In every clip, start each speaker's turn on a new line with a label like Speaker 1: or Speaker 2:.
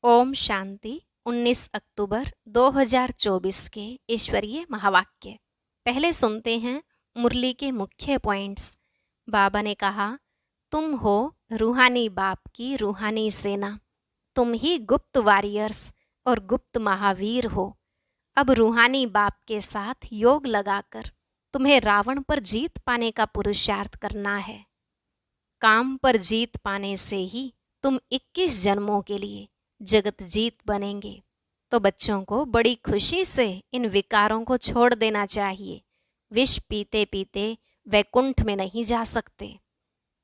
Speaker 1: ओम शांति। 19 अक्टूबर 2024 के ईश्वरीय महावाक्य। पहले सुनते हैं मुरली के मुख्य पॉइंट्स। बाबा ने कहा, तुम हो रूहानी बाप की रूहानी सेना। तुम ही गुप्त वॉरियर्स और गुप्त महावीर हो। अब रूहानी बाप के साथ योग लगाकर तुम्हें रावण पर जीत पाने का पुरुषार्थ करना है। काम पर जीत पाने से ही तुम 21 जन्मों के लिए जगत जीत बनेंगे। तो बच्चों को बड़ी खुशी से इन विकारों को छोड़ देना चाहिए। विष पीते पीते वैकुंठ में नहीं जा सकते।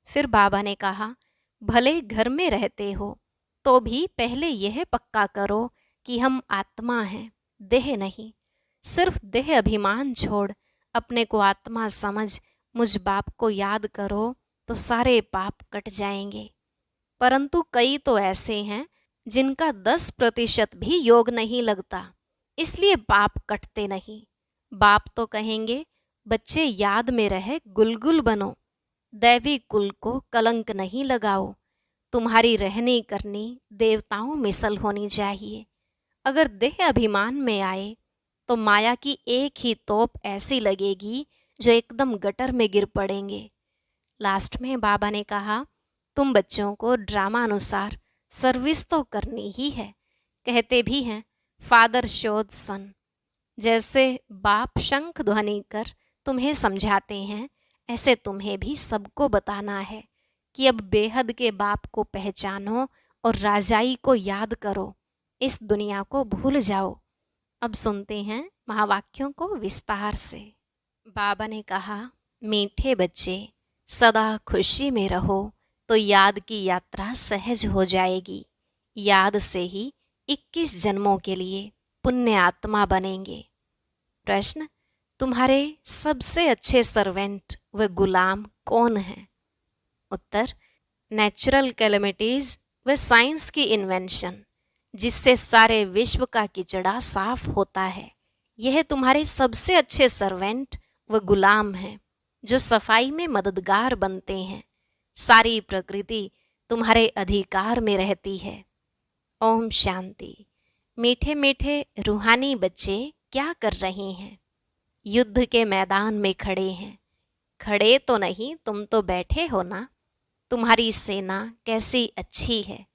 Speaker 1: फिर बाबा ने कहा, भले घर में रहते हो तो भी पहले यह पक्का करो कि हम आत्मा हैं, देह नहीं। सिर्फ देह अभिमान छोड़ अपने को आत्मा समझ मुझ बाप को याद करो तो सारे पाप कट जाएंगे। परंतु कई तो ऐसे हैं जिनका 10% भी योग नहीं लगता, इसलिए पाप कटते नहीं। बाप तो कहेंगे, बच्चे याद में रहे गुलगुल बनो, दैवी कुल को कलंक नहीं लगाओ। तुम्हारी रहनी करनी देवताओं मिसल होनी चाहिए। अगर देह अभिमान में आए तो माया की एक ही तोप ऐसी लगेगी जो एकदम गटर में गिर पड़ेंगे। लास्ट में बाबा ने कहा, तुम बच्चों को ड्रामा अनुसार सर्विस तो करनी ही है। कहते भी हैं, फादर शोध सन। जैसे बाप शंख ध्वनि कर तुम्हें समझाते हैं, ऐसे तुम्हें भी सबको बताना है कि अब बेहद के बाप को पहचानो और राजाई को याद करो। इस दुनिया को भूल जाओ। अब सुनते हैं महावाक्यों को विस्तार से। बाबा ने कहा, मीठे बच्चे सदा खुशी में रहो तो याद की यात्रा सहज हो जाएगी। याद से ही 21 जन्मों के लिए पुण्य आत्मा बनेंगे। प्रश्न, तुम्हारे सबसे अच्छे सर्वेंट व गुलाम कौन हैं? उत्तर, नेचुरल कैलेमिटीज व साइंस की इन्वेंशन, जिससे सारे विश्व का किचड़ा साफ होता है। यह तुम्हारे सबसे अच्छे सर्वेंट व गुलाम हैं जो सफाई में मददगार बनते हैं। सारी प्रकृति तुम्हारे अधिकार में रहती है। ओम शांति। मीठे मीठे रूहानी बच्चे क्या कर रहे हैं? युद्ध के मैदान में खड़े हैं। खड़े तो नहीं, तुम तो बैठे हो ना। तुम्हारी सेना कैसी अच्छी है।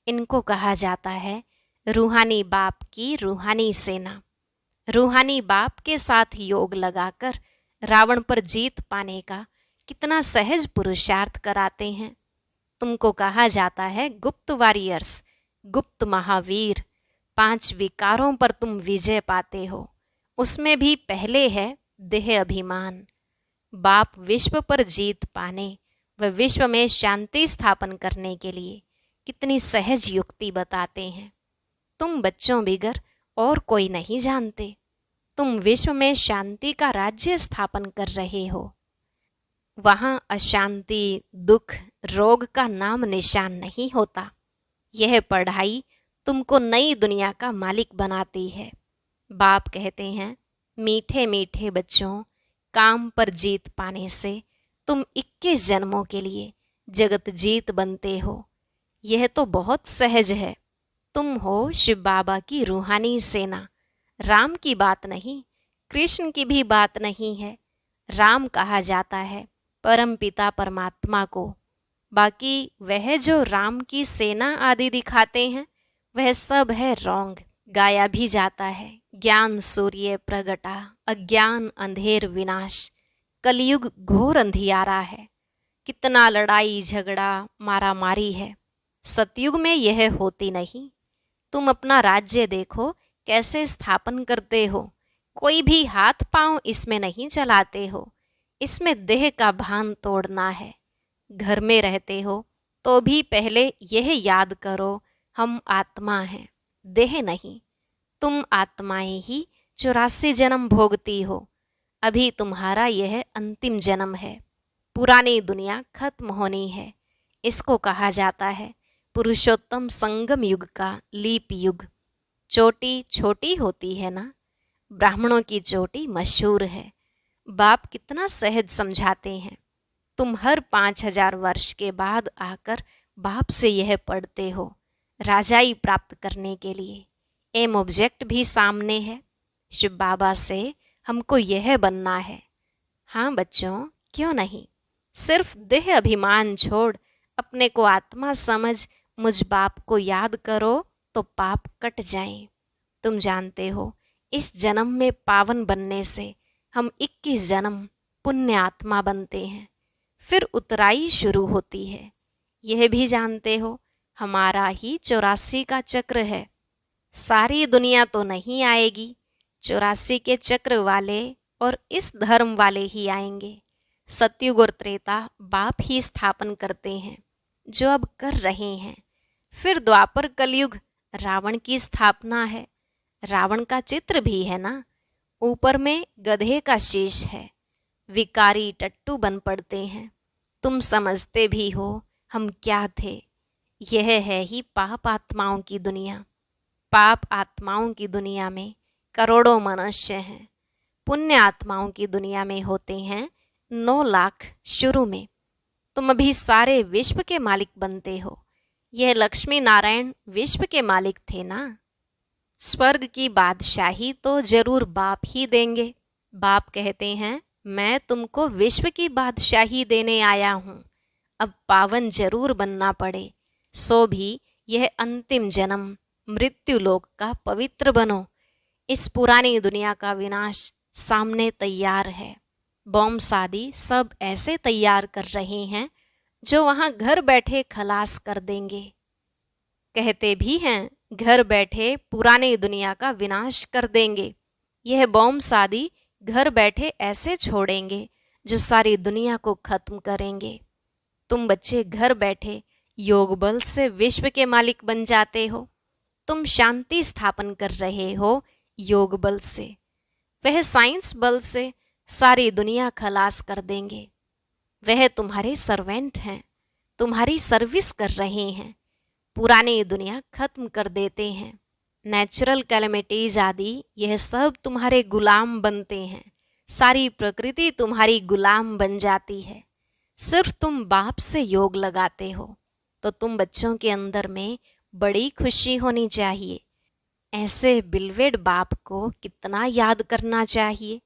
Speaker 1: इनको कहा जाता है रूहानी बाप की रूहानी सेना। रूहानी बाप के साथ योग लगाकर रावण पर जीत पाने का कितना सहज पुरुषार्थ कराते हैं। तुमको कहा जाता है गुप्त वॉरियर्स, गुप्त महावीर। 5 विकारों पर तुम विजय पाते हो। उसमें भी पहले है देह अभिमान। बाप विश्व पर जीत पाने व विश्व में शांति स्थापन करने के लिए कितनी सहज युक्ति बताते हैं। तुम बच्चों बिगर और कोई नहीं जानते। तुम विश्व में शांति का राज्य स्थापन कर रहे हो। वहाँ अशांति, दुख, रोग का नाम निशान नहीं होता। यह पढ़ाई तुमको नई दुनिया का मालिक बनाती है। बाप कहते हैं, मीठे मीठे बच्चों, काम पर जीत पाने से तुम 21 जन्मों के लिए जगत जीत बनते हो। यह तो बहुत सहज है। तुम हो शिव बाबा की रूहानी सेना। राम की बात नहीं, कृष्ण की भी बात नहीं है। राम कहा जाता है परम पिता परमात्मा को। बाकी वह जो राम की सेना आदि दिखाते हैं वह सब है रॉन्ग। गाया भी जाता है, ज्ञान सूर्य प्रगटा, अज्ञान अंधेर विनाश। कलयुग घोर अंधियारा है। कितना लड़ाई झगड़ा मारा मारी है। सतयुग में यह होती नहीं। तुम अपना राज्य देखो कैसे स्थापन करते हो। कोई भी हाथ पांव इसमें नहीं चलाते हो। इसमें देह का भान तोड़ना है। घर में रहते हो तो भी पहले यह याद करो, हम आत्मा हैं, देह नहीं। तुम आत्माएं ही 84 जन्म भोगती हो। अभी तुम्हारा यह अंतिम जन्म है। पुरानी दुनिया खत्म होनी है। इसको कहा जाता है पुरुषोत्तम संगम युग का लीप युग। चोटी छोटी होती है ना, ब्राह्मणों की चोटी मशहूर है। बाप कितना सहज समझाते हैं। तुम हर 5000 वर्ष के बाद आकर बाप से यह पढ़ते हो, राजाई प्राप्त करने के लिए। एम ऑब्जेक्ट भी सामने है। शिव बाबा से हमको यह बनना है। हाँ बच्चों, क्यों नहीं। सिर्फ देह अभिमान छोड़ अपने को आत्मा समझ मुझ बाप को याद करो तो पाप कट जाएं। तुम जानते हो, इस जन्म में पावन बनने से हम 21 जन्म पुण्य आत्मा बनते हैं। फिर उतराई शुरू होती है। यह भी जानते हो, हमारा ही 84 का चक्र है। सारी दुनिया तो नहीं आएगी, 84 के चक्र वाले और इस धर्म वाले ही आएंगे। सतयुग और त्रेता बाप ही स्थापन करते हैं, जो अब कर रहे हैं। फिर द्वापर कलयुग रावण की स्थापना है। रावण का चित्र भी है ना, ऊपर में गधे का शीश है। विकारी टट्टू बन पड़ते हैं। तुम समझते भी हो हम क्या थे। यह है ही पाप आत्माओं की दुनिया। पाप आत्माओं की दुनिया में करोड़ों मनुष्य हैं। पुण्य आत्माओं की दुनिया में होते हैं 9 लाख शुरू में। तुम अभी सारे विश्व के मालिक बनते हो। यह लक्ष्मी नारायण विश्व के मालिक थे ना। स्वर्ग की बादशाही तो जरूर बाप ही देंगे। बाप कहते हैं, मैं तुमको विश्व की बादशाही देने आया हूँ। अब पावन जरूर बनना पड़े, सो भी यह अंतिम जन्म मृत्यु लोक का पवित्र बनो। इस पुरानी दुनिया का विनाश सामने तैयार है। बॉम्ब शादी सब ऐसे तैयार कर रहे हैं जो वहां घर बैठे खलास कर देंगे। कहते भी हैं, घर बैठे पुरानी दुनिया का विनाश कर देंगे। यह बॉम्ब शादी घर बैठे ऐसे छोड़ेंगे जो सारी दुनिया को खत्म करेंगे। तुम बच्चे घर बैठे योग बल से विश्व के मालिक बन जाते हो। तुम शांति स्थापन कर रहे हो योग बल से। वह साइंस बल से सारी दुनिया खलास कर देंगे। वह तुम्हारे सर्वेंट हैं, तुम्हारी सर्विस कर रहे हैं। पुरानी दुनिया खत्म कर देते हैं। नेचुरल कैलेमिटीज आदि यह सब तुम्हारे गुलाम बनते हैं। सारी प्रकृति तुम्हारी गुलाम बन जाती है। सिर्फ तुम बाप से योग लगाते हो तो तुम बच्चों के अंदर में बड़ी खुशी होनी चाहिए। ऐसे बिलवेड बाप को कितना याद करना चाहिए।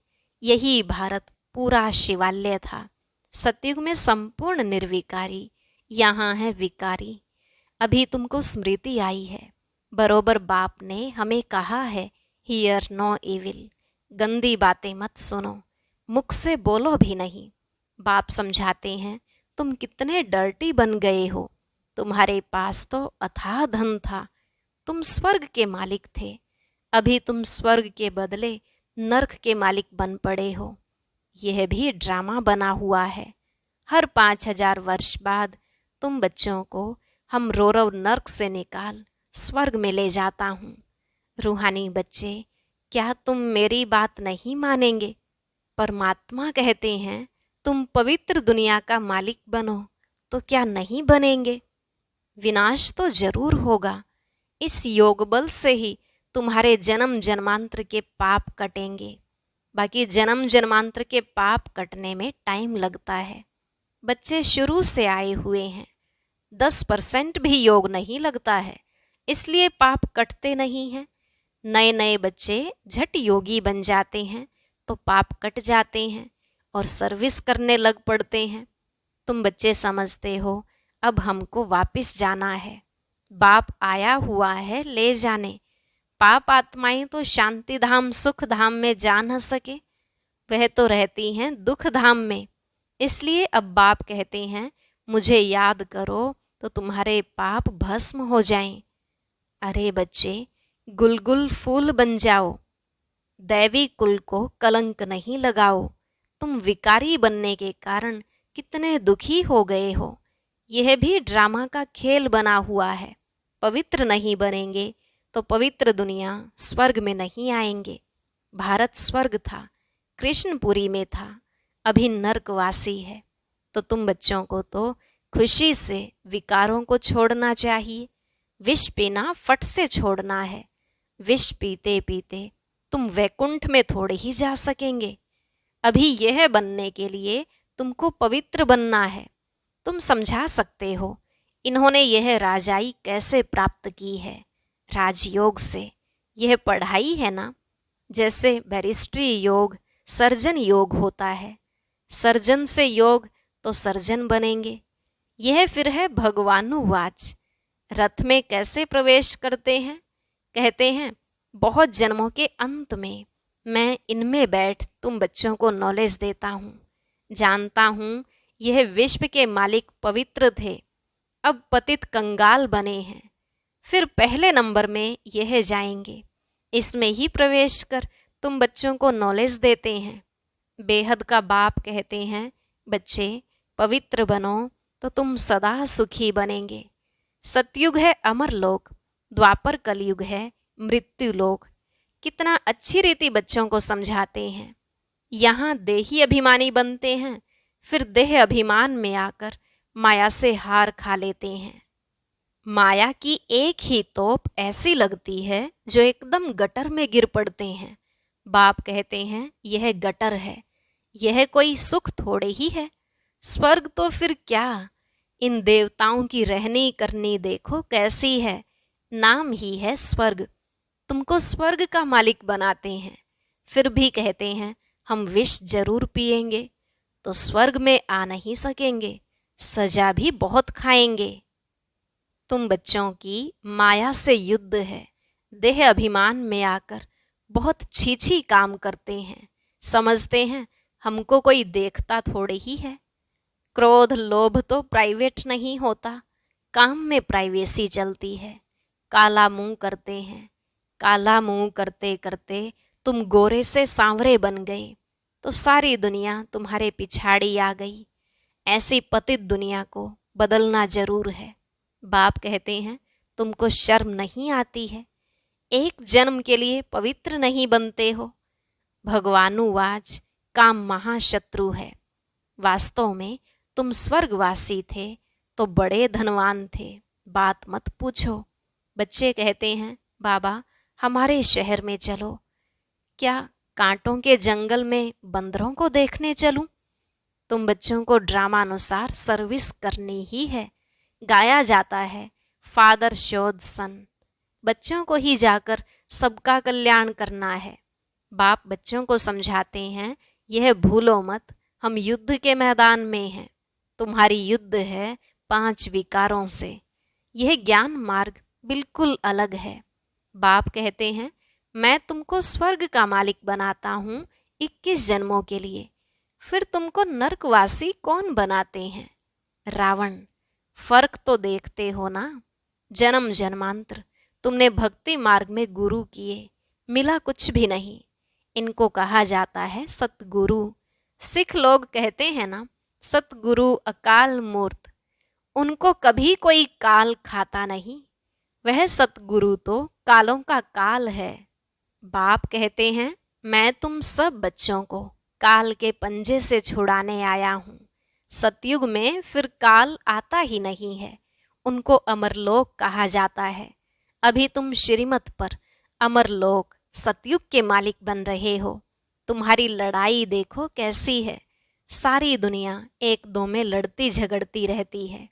Speaker 1: यही भारत पूरा शिवालय था। सतयुग में संपूर्ण निर्विकारी, यहाँ है विकारी। अभी तुमको स्मृति आई है। बरोबर बाप ने हमें कहा है, हियर नो इविल। गंदी बातें मत सुनो, मुख से बोलो भी नहीं। बाप समझाते हैं, तुम कितने डर्टी बन गए हो। तुम्हारे पास तो अथाह धन था, तुम स्वर्ग के मालिक थे। अभी तुम स्वर्ग के बदले नर्क के मालिक बन पड़े हो। यह भी ड्रामा बना हुआ है। हर 5000 वर्ष बाद तुम बच्चों को हम रोरव नर्क से निकाल स्वर्ग में ले जाता हूँ। रूहानी बच्चे, क्या तुम मेरी बात नहीं मानेंगे? परमात्मा कहते हैं, तुम पवित्र दुनिया का मालिक बनो, तो क्या नहीं बनेंगे? विनाश तो जरूर होगा। इस योग बल से ही तुम्हारे जन्म जन्मांतर के पाप कटेंगे। बाकी जन्म जन्मांतर के पाप कटने में टाइम लगता है। बच्चे शुरू से आए हुए हैं। 10% भी योग नहीं लगता है, इसलिए पाप कटते नहीं हैं। नए नए बच्चे झट योगी बन जाते हैं तो पाप कट जाते हैं और सर्विस करने लग पड़ते हैं। तुम बच्चे समझते हो, अब हमको वापस जाना है। बाप आया हुआ है ले जाने। पाप आत्माएं तो शांति धाम सुख धाम में जा न सके, वह तो रहती हैं दुख धाम में। इसलिए अब बाप कहते हैं, मुझे याद करो तो तुम्हारे पाप भस्म हो जाएं। अरे बच्चे, गुलगुल फूल बन जाओ। दैवी कुल को कलंक नहीं लगाओ। तुम विकारी बनने के कारण कितने दुखी हो गए हो। यह भी ड्रामा का खेल बना हुआ है। पवित्र नहीं बनेंगे तो पवित्र दुनिया स्वर्ग में नहीं आएंगे। भारत स्वर्ग था, कृष्णपुरी में था, अभी नर्कवासी है। तो तुम बच्चों को तो खुशी से विकारों को छोड़ना चाहिए। विष पीना फट से छोड़ना है। विष पीते पीते तुम वैकुंठ में थोड़े ही जा सकेंगे। अभी यह बनने के लिए तुमको पवित्र बनना है। तुम समझा सकते हो, इन्होंने यह राजाई कैसे प्राप्त की है? राजयोग से। यह पढ़ाई है ना, जैसे बैरिस्ट्री योग सर्जन योग होता है। सर्जन से योग तो सर्जन बनेंगे। यह फिर है भगवानुवाच। रथ में कैसे प्रवेश करते हैं? कहते हैं बहुत जन्मों के अंत में मैं इनमें बैठ तुम बच्चों को नॉलेज देता हूँ। जानता हूँ यह विश्व के मालिक पवित्र थे, अब पतित कंगाल बने हैं। फिर पहले नंबर में यह जाएंगे, इसमें ही प्रवेश कर तुम बच्चों को नॉलेज देते हैं। बेहद का बाप कहते हैं बच्चे पवित्र बनो तो तुम सदा सुखी बनेंगे। सतयुग है अमर लोक, द्वापर कलयुग है मृत्यु लोक। कितना अच्छी रीति बच्चों को समझाते हैं। यहाँ देही अभिमानी बनते हैं, फिर देह अभिमान में आकर माया से हार खा लेते हैं। माया की एक ही तोप ऐसी लगती है जो एकदम गटर में गिर पड़ते हैं। बाप कहते हैं यह गटर है, यह कोई सुख थोड़े ही है। स्वर्ग तो फिर क्या, इन देवताओं की रहनी करनी देखो कैसी है। नाम ही है स्वर्ग, तुमको स्वर्ग का मालिक बनाते हैं। फिर भी कहते हैं हम विष जरूर पिएंगे तो स्वर्ग में आ नहीं सकेंगे, सजा भी बहुत खाएंगे। तुम बच्चों की माया से युद्ध है। देह अभिमान में आकर बहुत छीछी काम करते हैं। समझते हैं हमको कोई देखता थोड़े ही है। क्रोध लोभ तो प्राइवेट नहीं होता, काम में प्राइवेसी चलती है। काला मुंह करते हैं। काला मुंह करते करते तुम गोरे से सांवरे बन गए तो सारी दुनिया तुम्हारे पिछाड़ी आ गई। ऐसी पतित दुनिया को बदलना जरूर है। बाप कहते हैं तुमको शर्म नहीं आती है? एक जन्म के लिए पवित्र नहीं बनते हो? भगवानुवाच काम महाशत्रु है। वास्तव में तुम स्वर्गवासी थे तो बड़े धनवान थे, बात मत पूछो। बच्चे कहते हैं बाबा हमारे शहर में चलो। क्या कांटों के जंगल में बंदरों को देखने चलूं? तुम बच्चों को ड्रामा अनुसार सर्विस करनी ही है। गाया जाता है फादर शोध सन। बच्चों को ही जाकर सबका कल्याण करना है। बाप बच्चों को समझाते हैं यह भूलो मत, हम युद्ध के मैदान में हैं। तुम्हारी युद्ध है 5 विकारों से। यह ज्ञान मार्ग बिल्कुल अलग है। बाप कहते हैं मैं तुमको स्वर्ग का मालिक बनाता हूँ 21 जन्मों के लिए। फिर तुमको नरकवासी कौन बनाते हैं? रावण। फर्क तो देखते हो ना। जन्म जन्मांतर तुमने भक्ति मार्ग में गुरु किए, मिला कुछ भी नहीं। इनको कहा जाता है सतगुरु। सिख लोग कहते हैं ना सतगुरु अकाल मूर्त। उनको कभी कोई काल खाता नहीं। वह सतगुरु तो कालों का काल है। बाप कहते हैं मैं तुम सब बच्चों को काल के पंजे से छुड़ाने आया हूँ। सतयुग में फिर काल आता ही नहीं है। उनको अमरलोक कहा जाता है। अभी तुम श्रीमत पर अमरलोक सतयुग के मालिक बन रहे हो। तुम्हारी लड़ाई देखो कैसी है। सारी दुनिया एक दो में लड़ती झगड़ती रहती है।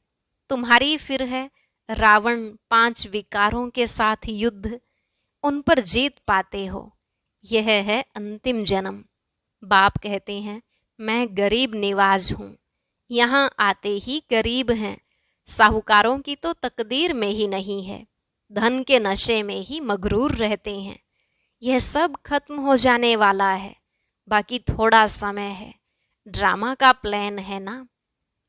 Speaker 1: तुम्हारी फिर है रावण 5 विकारों के साथ युद्ध, उन पर जीत पाते हो। यह है अंतिम जन्म। बाप कहते हैं मैं गरीब निवाज हूँ। यहाँ आते ही गरीब हैं। साहूकारों की तो तकदीर में ही नहीं है। धन के नशे में ही मगरूर रहते हैं। यह सब खत्म हो जाने वाला है, बाकी थोड़ा समय है। ड्रामा का प्लान है ना।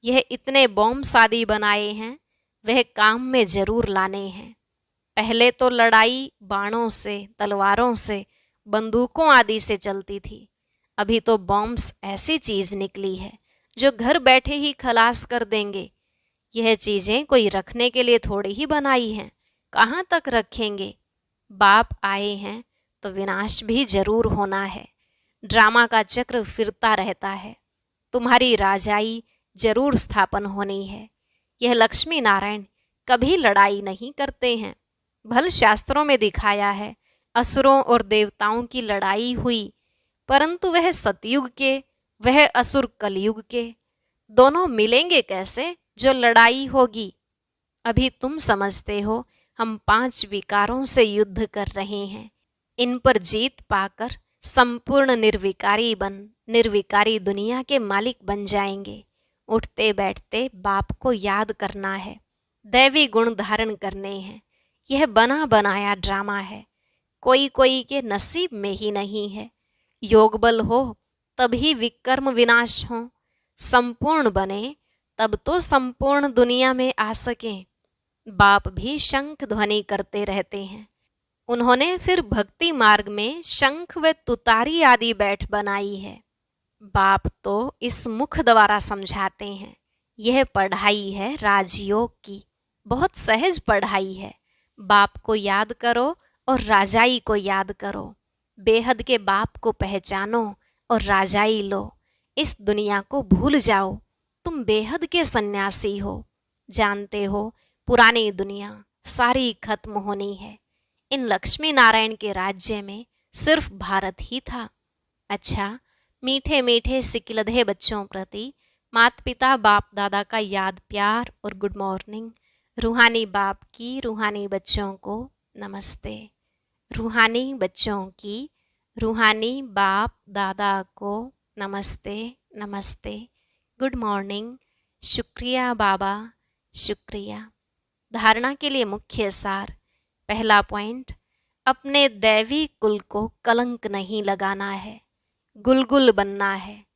Speaker 1: यह इतने बॉम्ब शादी बनाए हैं, वह काम में जरूर लाने हैं। पहले तो लड़ाई बाणों से, तलवारों से, बंदूकों आदि से चलती थी। अभी तो बॉम्ब्स ऐसी चीज निकली है जो घर बैठे ही खलास कर देंगे। यह चीजें कोई रखने के लिए थोड़ी ही बनाई हैं, कहाँ तक रखेंगे। बाप आए हैं तो विनाश भी जरूर होना है। ड्रामा का चक्र फिरता रहता है। तुम्हारी राजाई जरूर स्थापन होनी है। यह लक्ष्मी नारायण कभी लड़ाई नहीं करते हैं। भल शास्त्रों में दिखाया है असुरों और देवताओं की लड़ाई हुई, परंतु वह सतयुग के, वह असुर कलयुग के। दोनों मिलेंगे कैसे जो लड़ाई होगी? अभी तुम समझते हो हम 5 विकारों से युद्ध कर रहे हैं। इन पर जीत पाकर संपूर्ण निर्विकारी दुनिया के मालिक बन जाएंगे। उठते बैठते बाप को याद करना है, दैवी गुण धारण करने हैं। यह बना बनाया ड्रामा है, कोई कोई के नसीब में ही नहीं है। योग बल हो तभी विकर्म विनाश हो, संपूर्ण बने तब तो संपूर्ण दुनिया में आ सकें। बाप भी शंख ध्वनि करते रहते हैं। उन्होंने फिर भक्ति मार्ग में शंख व तुतारी आदि बैठ बनाई है। बाप तो इस मुख द्वारा समझाते हैं। यह पढ़ाई है राजयोग की, बहुत सहज पढ़ाई है। बाप को याद करो और राजाई को याद करो। बेहद के बाप को पहचानो और राजाई लो। इस दुनिया को भूल जाओ, तुम बेहद के सन्यासी हो। जानते हो पुरानी दुनिया सारी खत्म होनी है। इन लक्ष्मी नारायण के राज्य में सिर्फ भारत ही था। अच्छा, मीठे मीठे सिकिलधे बच्चों प्रति माता पिता बाप दादा का याद प्यार और गुड मॉर्निंग। रूहानी बाप की रूहानी बच्चों को नमस्ते। रूहानी बच्चों की रूहानी बाप दादा को नमस्ते नमस्ते, गुड मॉर्निंग, शुक्रिया बाबा, शुक्रिया। धारणा के लिए मुख्य सार। पहला पॉइंट, अपने दैवी कुल को कलंक नहीं लगाना है, गुलगुल बनना है।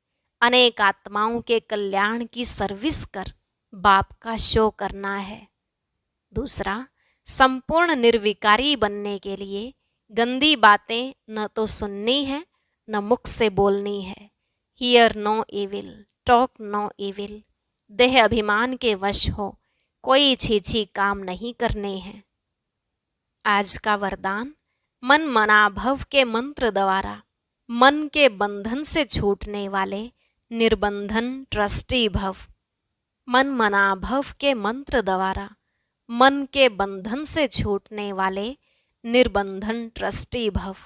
Speaker 1: अनेक आत्माओं के कल्याण की सर्विस कर बाप का शो करना है। दूसरा, संपूर्ण निर्विकारी बनने के लिए गंदी बातें न तो सुननी है न मुख से बोलनी है। Hear no evil, talk no evil. देह अभिमान के वश हो कोई छीछी काम नहीं करने हैं। आज का वरदान, मन मनाभव के मंत्र द्वारा मन के बंधन से छूटने वाले निर्बंधन ट्रस्टी भव। मन मनाभव के मंत्र द्वारा मन के बंधन से छूटने वाले निर्बंधन ट्रस्टी भव।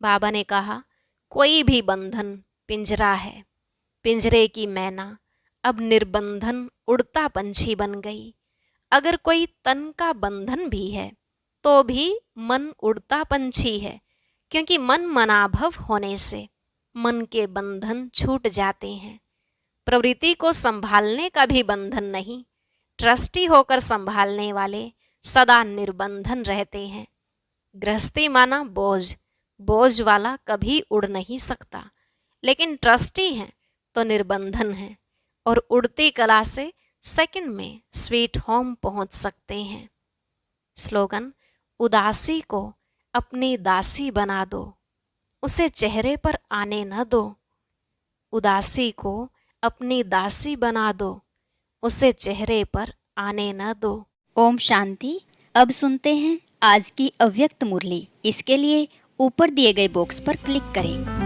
Speaker 1: बाबा ने कहा, कोई भी बंधन पिंजरा है। पिंजरे की मैना अब निर्बंधन उड़ता पंछी बन गई। अगर कोई तन का बंधन भी है तो भी मन उड़ता पंछी है, क्योंकि मन मनाभव होने से मन के बंधन छूट जाते हैं। प्रवृत्ति को संभालने का भी बंधन नहीं। ट्रस्टी होकर संभालने वाले सदा निर्बंधन रहते हैं। गृहस्थी माना बोझ, बोझ वाला कभी उड़ नहीं सकता, लेकिन ट्रस्टी हैं तो निर्बंधन है और उड़ती कला से सेकंड में स्वीट होम पहुंच सकते हैं। स्लोगन, उदासी को अपनी दासी बना दो, उसे चेहरे पर आने न दो। उदासी को अपनी दासी बना दो, उसे चेहरे पर आने न दो।
Speaker 2: ओम शांति। अब सुनते हैं आज की अव्यक्त मुरली। इसके लिए ऊपर दिए गए बॉक्स पर क्लिक करें।